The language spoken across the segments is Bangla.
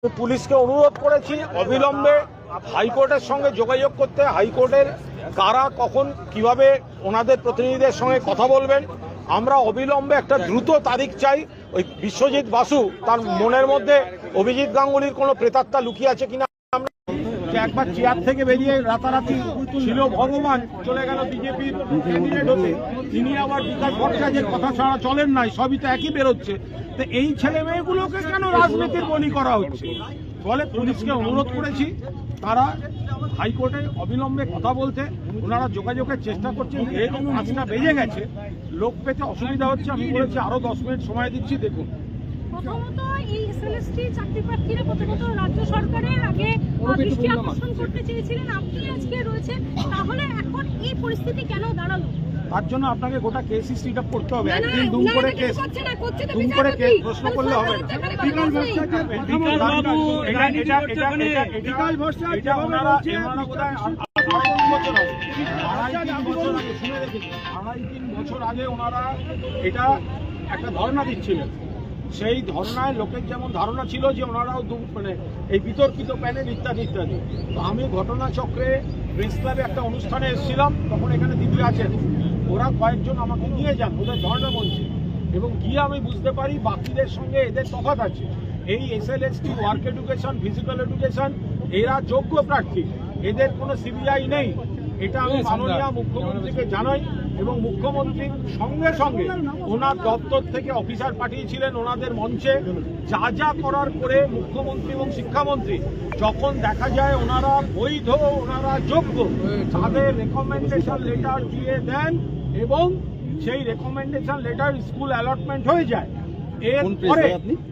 পুলিশকে অনুরোধ করেছি অবিলম্বে হাইকোর্টের সঙ্গে যোগাযোগ করতে। হাইকোর্টের কারা কখন কিভাবে ওনাদের প্রতিনিধিদের সঙ্গে কথা বলবেন, আমরা অবিলম্বে একটা দ্রুত তারিখ চাই। ওই বিশ্বজিৎ বাসু তার মনের মধ্যে অভিজিৎ গাঙ্গুলির কোনো প্রেতাত্মা লুকিয়ে আছে কিনা, যে একবার চেয়ার থেকে বেরিয়ে রাতারাতি ছিল ভগবান, চলে গেল বিজেপির ক্যান্ডিডেট হতে, তিনি আবার বিকাশ ভট্টাচার্যের কথা ছাড়া চলেন নাই, সবই তো একই বেরোচ্ছে। তো এই ছেলে মেয়েগুলোকে কেন রাজনীতির বলি করা হচ্ছে? ফলে পুলিশকে অনুরোধ করেছি তারা হাইকোর্টে অবিলম্বে কথা বলতে। ওনারা যোগাযোগের চেষ্টা করছেন, যেহেতু 5টা বেজে গেছে, লোক পেতে অসুবিধা হচ্ছে। আমি বলেছি আরো 10 মিনিট সময় দিচ্ছি। দেখুন, প্রথমত এই এসএলএসটি চাকরি প্রার্থীরা প্রথমত রাজ্য সরকারের আগে দৃষ্টি আকর্ষণ করতে চেয়েছিলেন, আপনি আজকে রয়েছেন, তাহলে এখন এই পরিস্থিতি কেন দাঁড়ালো? তার জন্য আপনাকে গোটা কেস হিস্ট্রিটা পড়তে হবে। একদিন দুম করে কেস প্রশ্ন করলে হবে না। আড়াই তিন বছর আগে ওনারা এটা একটা ধর্ণা দিচ্ছিলেন। সেই ধর্ণায় লোকের যেমন ধারণা ছিল যে ওনারাও মানে এই বিতর্কিত প্যানেল ইত্যাদি ইত্যাদি। তো আমি ঘটনাচক্রে প্রেস ক্লাবে একটা অনুষ্ঠানে এসেছিলাম, তখন এখানে দিদি আছেন, ওরা কয়েকজন আমাকে নিয়ে যান ওদের ধর্ণা মঞ্চে, এবং গিয়ে আমি বুঝতে পারি বাকিদের সঙ্গে এদের তফাৎ আছে। এই SLST, work education, physical education, এরা যোগ্য প্রার্থী, এদের কোনো সিবিআই নেই। এটা আমি মাননীয় মুখ্যমন্ত্রীকে জানাই, এবং মুখ্যমন্ত্রী সঙ্গে সঙ্গে ওনার দপ্তর থেকে অফিসার পাঠিয়েছিলেন ওনাদের মঞ্চে। যা যা করার করে মুখ্যমন্ত্রী এবং শিক্ষামন্ত্রী যখন দেখা যায় ওনারা বৈধ, ওনারা যোগ্য, তাদের রেকমেন্ডেশন লেটার দিয়ে দেন, এবং সেই রেকমেন্ডেশন লেটার স্কুল অ্যালটমেন্ট হয়ে যায়। এরপরে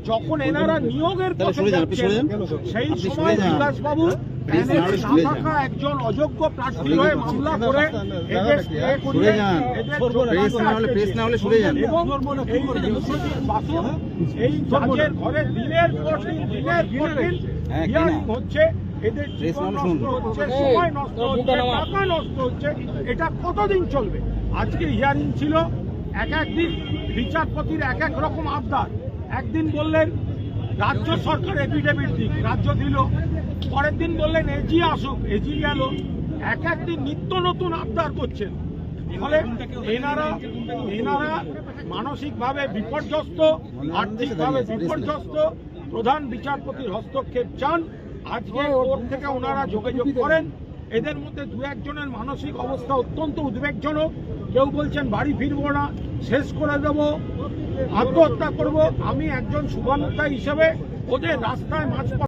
যখন এনারা নিয়োগের পথে যাচ্ছেন, সেই সময় বিলাসবাবু একজন অযোগ্য প্রার্থী হয়ে মামলা করে এদের এই জাজের ঘরে দিনের পর দিন হিয়ারিং হচ্ছে, এদের জীবন নষ্ট হচ্ছে, সময় নষ্ট হচ্ছে, টাকা নষ্ট হচ্ছে। এটা কতদিন চলবে? আজকে হিয়ারিং ছিল, এক একদিন বিচারপতির এক এক রকম আবদার। একদিন বললেন রাজ্য সরকার এফিডেভিট দিক, রাজ্য দিল। পরের দিন বললেন এজি আসুক, এজি গেল। এক একদিন নিত্য নতুন আবদার করছেন। ফলে এনারা মানসিকভাবে বিপর্যস্ত, আর্থিকভাবে বিপর্যস্ত। প্রধান বিচারপতির হস্তক্ষেপ চান। আজকে কোর্ট থেকে ওনারা যোগাযোগ করেন। এদের মধ্যে দু একজনের মানসিক অবস্থা অত্যন্ত উদ্বেগজনক। কেউ বলছেন বাড়ি ফিরবো না, শেষ করে দেবো, আত্মহত্যা করব। আমি একজন শুভানুধ্যায়ী হিসেবে ওদের রাস্তায় মাঝ